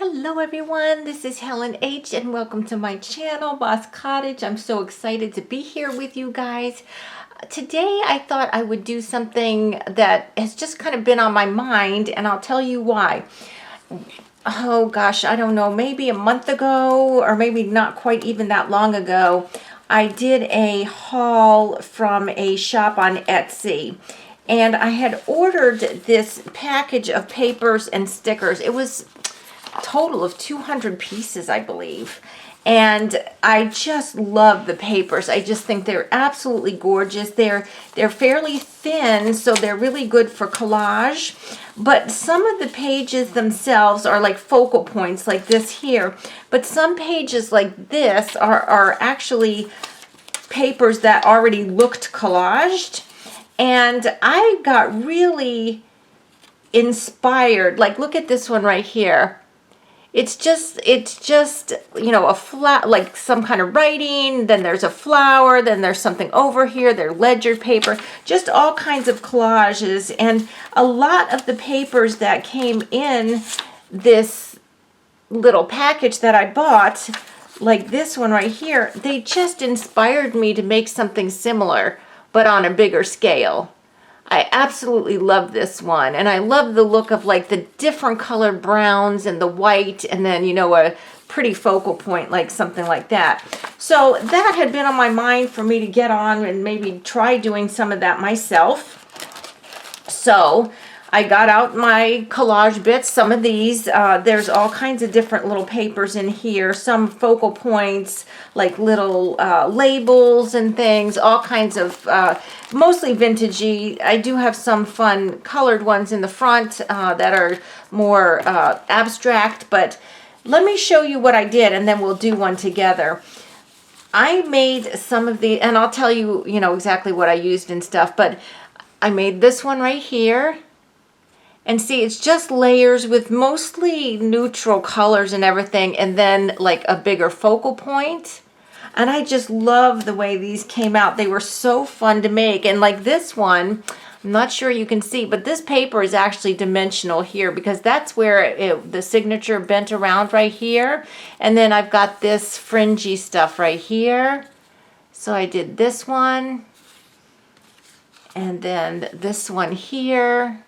Hello everyone, this is Helen H. and welcome to my channel, Boss Cottage. I'm so excited to be here with you guys. Today I thought I would do something that has just kind of been on my mind, and I'll tell you why. Oh gosh, I don't know, maybe a month ago, or maybe not quite even that long ago, I did a haul from a shop on Etsy. And I had ordered this package of papers and stickers. It was total of 200 pieces, I believe. And I just love the papers. I just think they're absolutely gorgeous. They're fairly thin, so they're really good for collage. But some of the pages themselves are like focal points like this here. But some pages like this are actually papers that already looked collaged. And I got really inspired. Like, look at this one right here. It's just, you know, a flat, like some kind of writing, then there's a flower, then there's something over here, there's ledger paper, just all kinds of collages. And a lot of the papers that came in this little package that I bought, like this one right here, they just inspired me to make something similar, but on a bigger scale. I absolutely love this one, and I love the look of like the different colored browns and the white, and then, you know, a pretty focal point like something like that. So that had been on my mind for me to get on and maybe try doing some of that myself. So I got out my collage bits, some of these. There's all kinds of different little papers in here, some focal points, like little labels and things, all kinds of, mostly vintagey. I do have some fun colored ones in the front that are more abstract, but let me show you what I did and then we'll do one together. I made some of the, and I'll tell you, you know, exactly what I used and stuff, but I made this one right here. And see, it's just layers with mostly neutral colors and everything, and then like a bigger focal point. And I just love the way these came out. They were so fun to make. And like this one, I'm not sure you can see, but this paper is actually dimensional here because that's where the signature bent around right here. And then I've got this fringy stuff right here. So I did this one. And then this one here.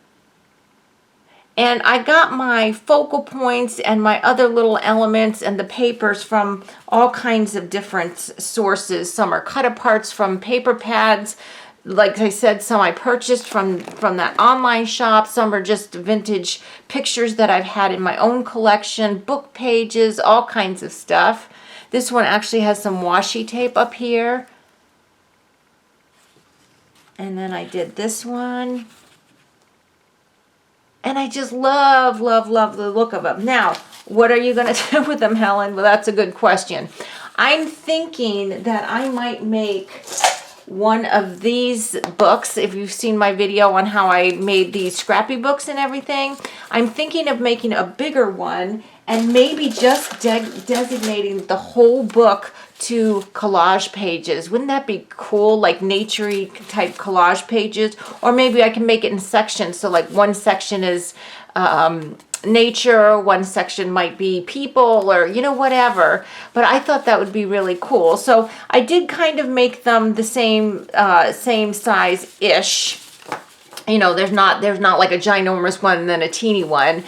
And I got my focal points and my other little elements and the papers from all kinds of different sources. Some are cut aparts from paper pads. Like I said, some I purchased from that online shop. Some are just vintage pictures that I've had in my own collection, book pages, all kinds of stuff. This one actually has some washi tape up here. And then I did this one. And I just love, love, love the look of them. Now, what are you going to do with them, Helen? Well, that's a good question. I'm thinking that I might make one of these books. If you've seen my video on how I made these scrappy books and everything, I'm thinking of making a bigger one and maybe just designating the whole book to collage pages. Wouldn't that be cool? Like nature-y type collage pages. Or maybe I can make it in sections. So like one section is nature, one section might be people, or, you know, whatever. But I thought that would be really cool. So I did kind of make them the same size-ish. You know, there's not like a ginormous one and then a teeny one,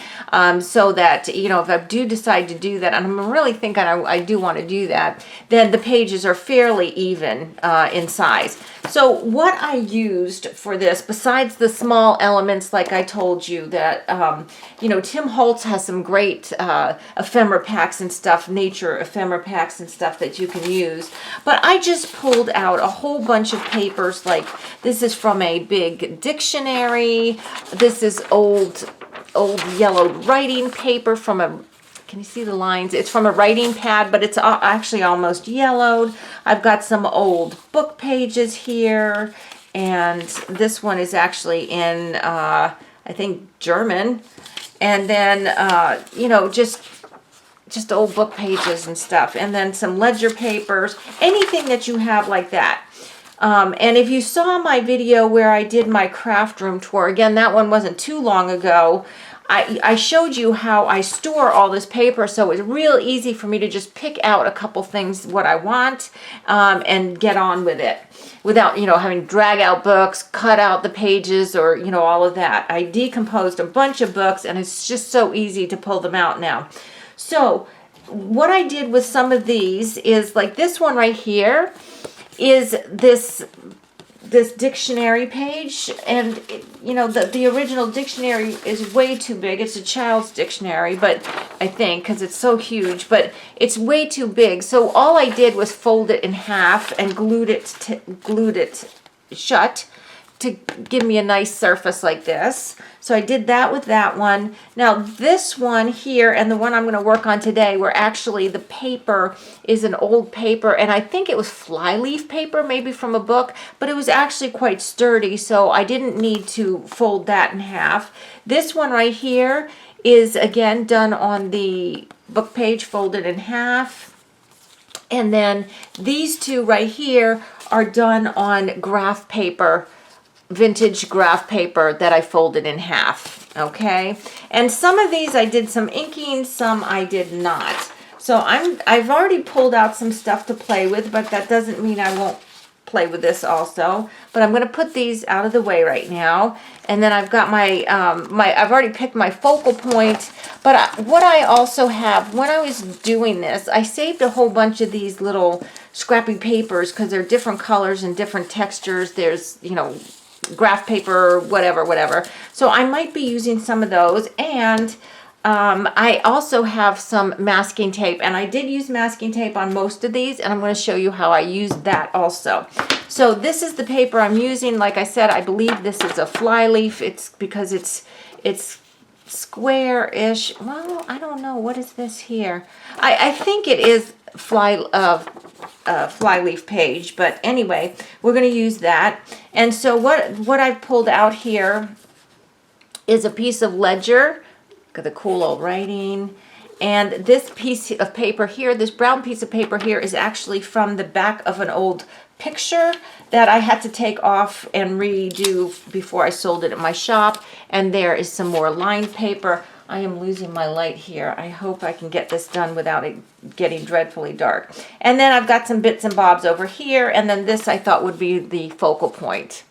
so that, you know, if I do decide to do that, and I'm really thinking I do want to do that, then the pages are fairly even in size. So what I used for this, besides the small elements, like I told you, that, you know, Tim Holtz has some great ephemera packs and stuff, nature ephemera packs and stuff that you can use. But I just pulled out a whole bunch of papers. Like this is from a big dictionary. This is old yellowed writing paper from a, can you see the lines? It's from a writing pad, but it's actually almost yellowed. I've got some old book pages here, and this one is actually in, I think, German. And then, you know, just old book pages and stuff. And then some ledger papers, anything that you have like that. And if you saw my video where I did my craft room tour, again, that one wasn't too long ago, I showed you how I store all this paper, so it's real easy for me to just pick out a couple things what I want and get on with it without, having to drag out books, cut out the pages, or, all of that. I decomposed a bunch of books, and it's just so easy to pull them out now. So what I did with some of these is, like this one right here is this dictionary page, and the original dictionary is way too big. It's a child's dictionary, but I think because it's so huge, but it's way too big. So all I did was fold it in half and glued it shut to give me a nice surface like this. So I did that with that one. Now this one here and the one I'm going to work on today, where actually the paper is an old paper, and I think it was flyleaf paper, maybe from a book, but it was actually quite sturdy, so I didn't need to fold that in half. This one right here is again done on the book page, folded in half. And then these two right here are done on graph paper, vintage graph paper that I folded in half, okay? And some of these I did some inking, some I did not. So I've already pulled out some stuff to play with, but that doesn't mean I won't play with this also. But I'm going to put these out of the way right now. And then I've got my, I've already picked my focal point. But what I also have, when I was doing this, I saved a whole bunch of these little scrappy papers because they're different colors and different textures. There's, graph paper, whatever. So I might be using some of those. And I also have some masking tape, and I did use masking tape on most of these, and I'm going to show you how I used that also. So this is the paper I'm using. Like I said, I believe this is a flyleaf. It's because it's square-ish. Well, I don't know. What is this here? I think it is flyleaf page, but anyway, we're going to use that. And so what I've pulled out here is a piece of ledger, got the cool old writing, and this piece of paper here, this brown piece of paper here, is actually from the back of an old picture that I had to take off and redo before I sold it at my shop. And there is some more lined paper. I am losing my light here. I hope I can get this done without it getting dreadfully dark. And then I've got some bits and bobs over here, and then this I thought would be the focal point.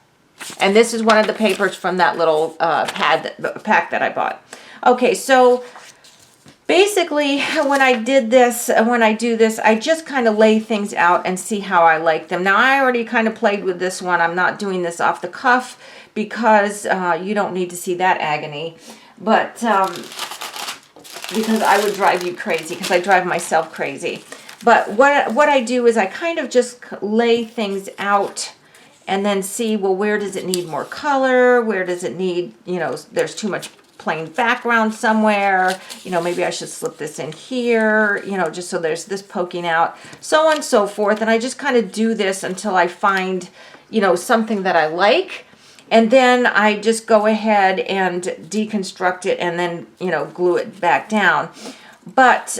And this is one of the papers from that little pack that I bought. Okay, so basically when I do this, I just kind of lay things out and see how I like them. Now I already kind of played with this one. I'm not doing this off the cuff because you don't need to see that agony. But because I would drive you crazy, because I drive myself crazy. But what I do is I kind of just lay things out and then see, well, where does it need more color? Where does it need, there's too much plain background somewhere. Maybe I should slip this in here, just so there's this poking out, so on and so forth. And I just kind of do this until I find, something that I like. And then I just go ahead and deconstruct it and then, glue it back down. But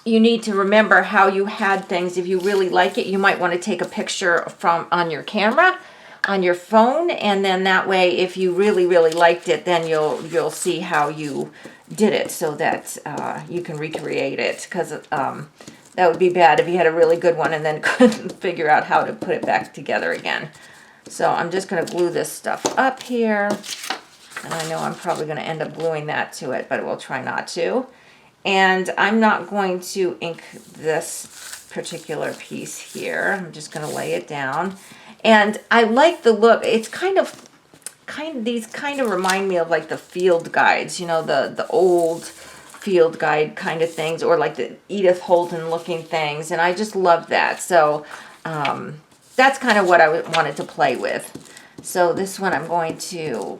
you need to remember how you had things. If you really like it, you might want to take a picture on your camera, on your phone, and then that way, if you really, really liked it, then you'll see how you did it, so that you can recreate it. Because that would be bad if you had a really good one and then couldn't figure out how to put it back together again. So I'm just going to glue this stuff up here. And I know I'm probably going to end up gluing that to it, but we'll try not to. And I'm not going to ink this particular piece here. I'm just going to lay it down. And I like the look. It's these kind of remind me of like the field guides, the old field guide kind of things, or like the Edith Holden looking things. And I just love that. So, that's kind of what I wanted to play with. So this one I'm going to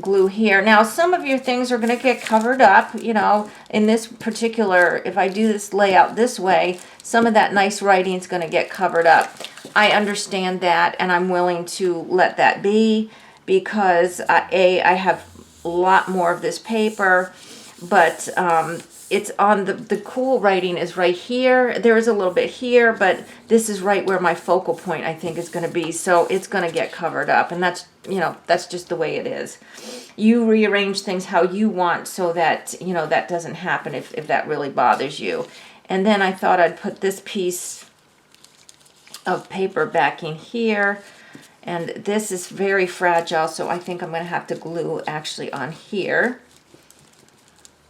glue here. Now some of your things are going to get covered up, in this particular, if I do this layout this way, some of that nice writing is going to get covered up. I understand that, and I'm willing to let that be because I have a lot more of this paper, but it's on the cool writing is right here. There is a little bit here, but this is right where my focal point, I think, is going to be. So it's going to get covered up, and that's, you know, that's just the way it is. You rearrange things how you want so that, you know, that doesn't happen if that really bothers you. And then I thought I'd put this piece of paper back in here. And this is very fragile, so I think I'm going to have to glue actually on here.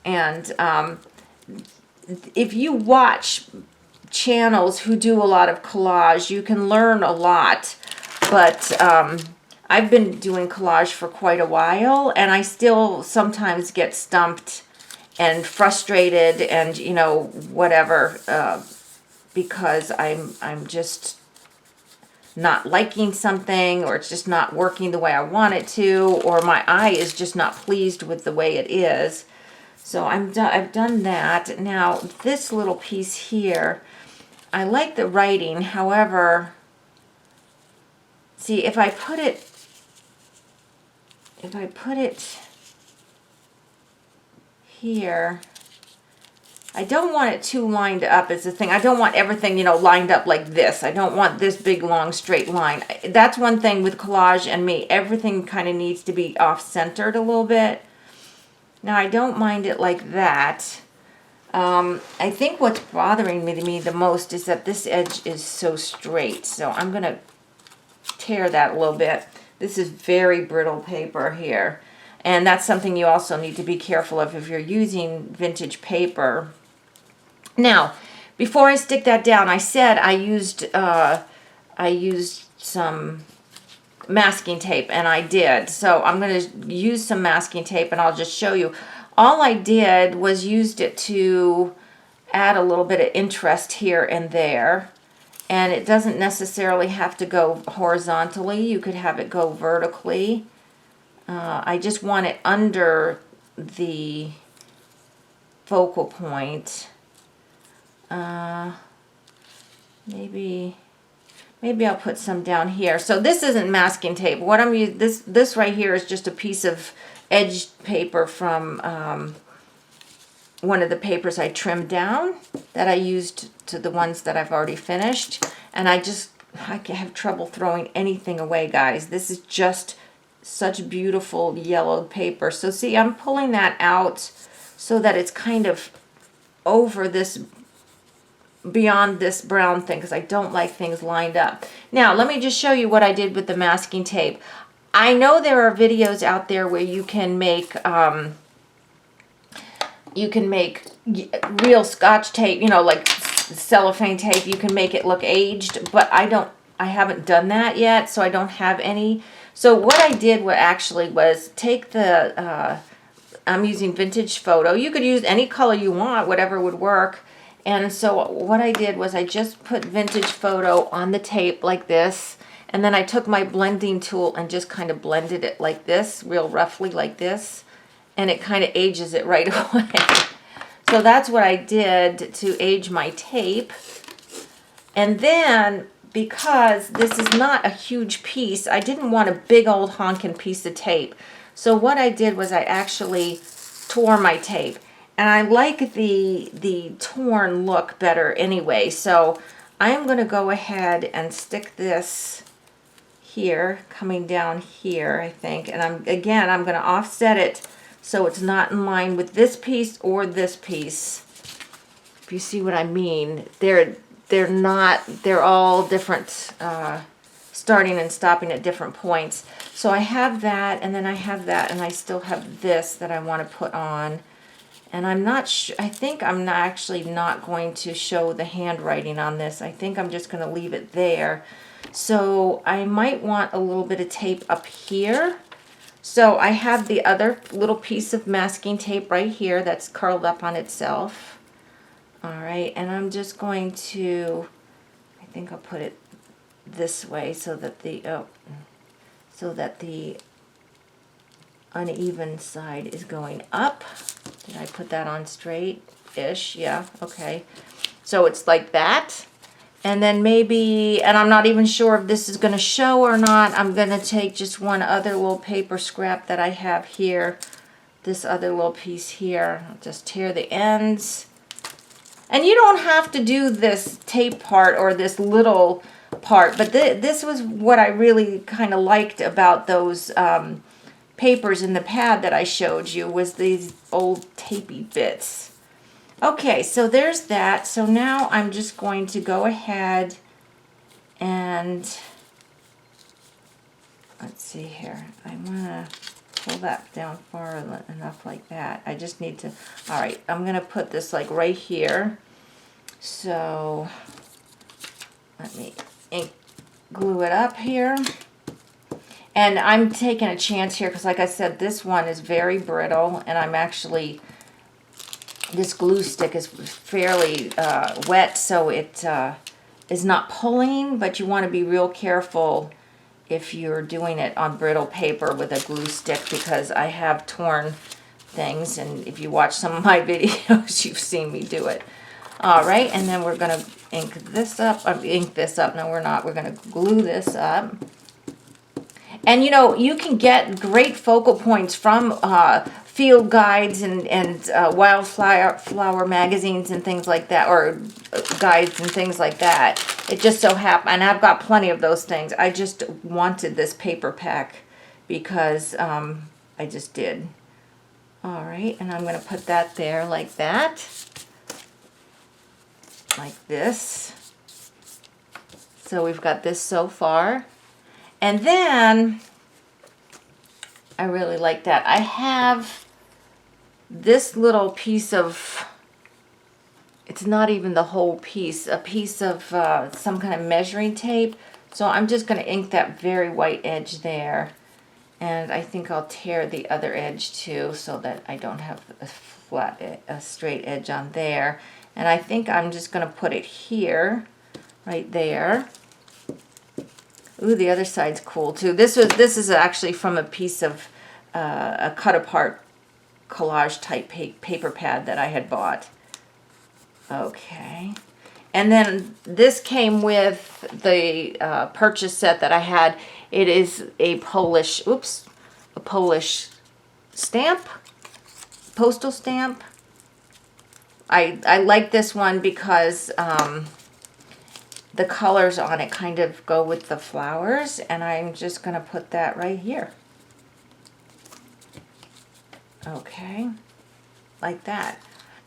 And if you watch channels who do a lot of collage, you can learn a lot. But I've been doing collage for quite a while, and I still sometimes get stumped and frustrated and, you know, whatever, because I'm just not liking something, or it's just not working the way I want it to, or my eye is just not pleased with the way it is. So I've done that. Now this little piece here, I like the writing. However, see, if I put it here, I don't want it too lined up is the thing. I don't want everything, you know, lined up like this. I don't want this big, long, straight line. That's one thing with collage and me. Everything kind of needs to be off-centered a little bit. Now, I don't mind it like that. I think what's bothering me the most is that this edge is so straight. So I'm going to tear that a little bit. This is very brittle paper here. And that's something you also need to be careful of if you're using vintage paper. Now, before I stick that down, I said I used some masking tape, and I did. So I'm going to use some masking tape, and I'll just show you. All I did was used it to add a little bit of interest here and there. And it doesn't necessarily have to go horizontally. You could have it go vertically. I just want it under the focal point. Maybe I'll put some down here. So this isn't masking tape. What I'm using, this right here is just a piece of edged paper from one of the papers I trimmed down that I used to the ones that I've already finished. And I have trouble throwing anything away, guys. This is just such beautiful yellowed paper. So see, I'm pulling that out so that it's kind of over this, beyond this brown thing, because I don't like things lined up. Now, let me just show you what I did with the masking tape. I know there are videos out there where you can make real Scotch tape, you know, like cellophane tape. You can make it look aged, but I haven't done that yet, so I don't have any. So what I did was take the, I'm using vintage photo. You could use any color you want, whatever would work. And so what I did was I just put vintage photo on the tape like this. And then I took my blending tool and just kind of blended it like this, real roughly like this. And it kind of ages it right away. So that's what I did to age my tape. And then, because this is not a huge piece, I didn't want a big old honking piece of tape. So what I did was I actually tore my tape. And I like the torn look better anyway. So I'm going to go ahead and stick this here, coming down here, I think. And I'm going to offset it so it's not in line with this piece or this piece. If you see what I mean, they're all different, starting and stopping at different points. So I have that, and then I have that, and I still have this that I want to put on. And I'm not sure, I think I'm actually not going to show the handwriting on this. I think I'm just going to leave it there. So I might want a little bit of tape up here. So I have the other little piece of masking tape right here that's curled up on itself. All right, and I'm just going to, I think I'll put it this way so that the uneven side is going up. Did I put that on straight-ish? Yeah, okay. So it's like that. And then maybe, and I'm not even sure if this is going to show or not, I'm going to take just one other little paper scrap that I have here this other little piece here. I'll just tear the ends. And you don't have to do this tape part or this little part, but this was what I really kind of liked about those papers in the pad that I showed you, was these old tapey bits. Okay, so there's that. So now I'm just going to go ahead and, let's see here. I want to pull that down far enough like that. I just need to, all right, I'm going to put this like right here. So let me glue it up here. And I'm taking a chance here because, like I said, this one is very brittle, and I'm actually, this glue stick is fairly wet, so it is not pulling, but you want to be real careful if you're doing it on brittle paper with a glue stick, because I have torn things, and if you watch some of my videos, you've seen me do it. All right, and then we're going to ink this up. No, we're not. We're going to glue this up. And, you know, you can get great focal points from field guides and wildflower magazines and things like that, or guides and things like that. It just so happened, and I've got plenty of those things. I just wanted this paper pack because I just did. All right, and I'm going to put that there like that. Like this. So we've got this so far. And then, I really like that. I have this little piece of, it's not even the whole piece, a piece of some kind of measuring tape. So I'm just going to ink that very white edge there. And I think I'll tear the other edge too, so that I don't have a straight edge on there. And I think I'm just going to put it here, right there. Ooh, the other side's cool too. This is actually from a piece of a cut apart collage type paper pad that I had bought. Okay. And then this came with the purchase set that I had. It is a Polish stamp, postal stamp. I like this one because the colors on it kind of go with the flowers, and I'm just going to put that right here. Okay, like that.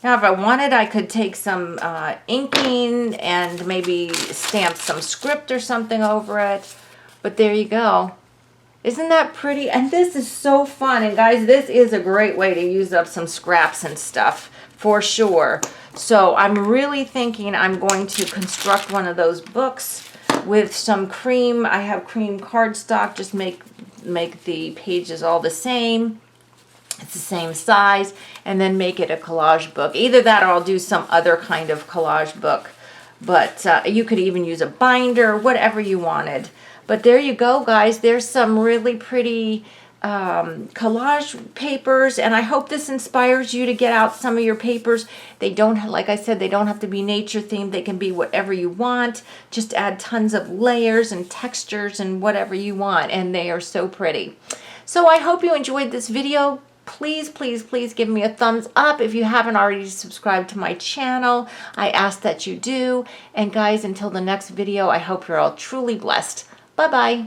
Now if I wanted, I could take some inking and maybe stamp some script or something over it, but there you go. Isn't that pretty? And this is so fun, and guys, this is a great way to use up some scraps and stuff for sure. So I'm really thinking I'm going to construct one of those books with some cream. I have cream cardstock. Just make the pages all the same. It's the same size, and then make it a collage book. Either that, or I'll do some other kind of collage book. But you could even use a binder, whatever you wanted. But there you go, guys. There's some really pretty collage papers, and I hope this inspires you to get out some of your papers. They don't, like I said, they don't have to be nature themed. They can be whatever you want. Just add tons of layers and textures and whatever you want, and they are so pretty. So I hope you enjoyed this video. Please, please, please give me a thumbs up if you haven't already subscribed to my channel. I ask that you do. And guys, until the next video, I hope you're all truly blessed. Bye-bye.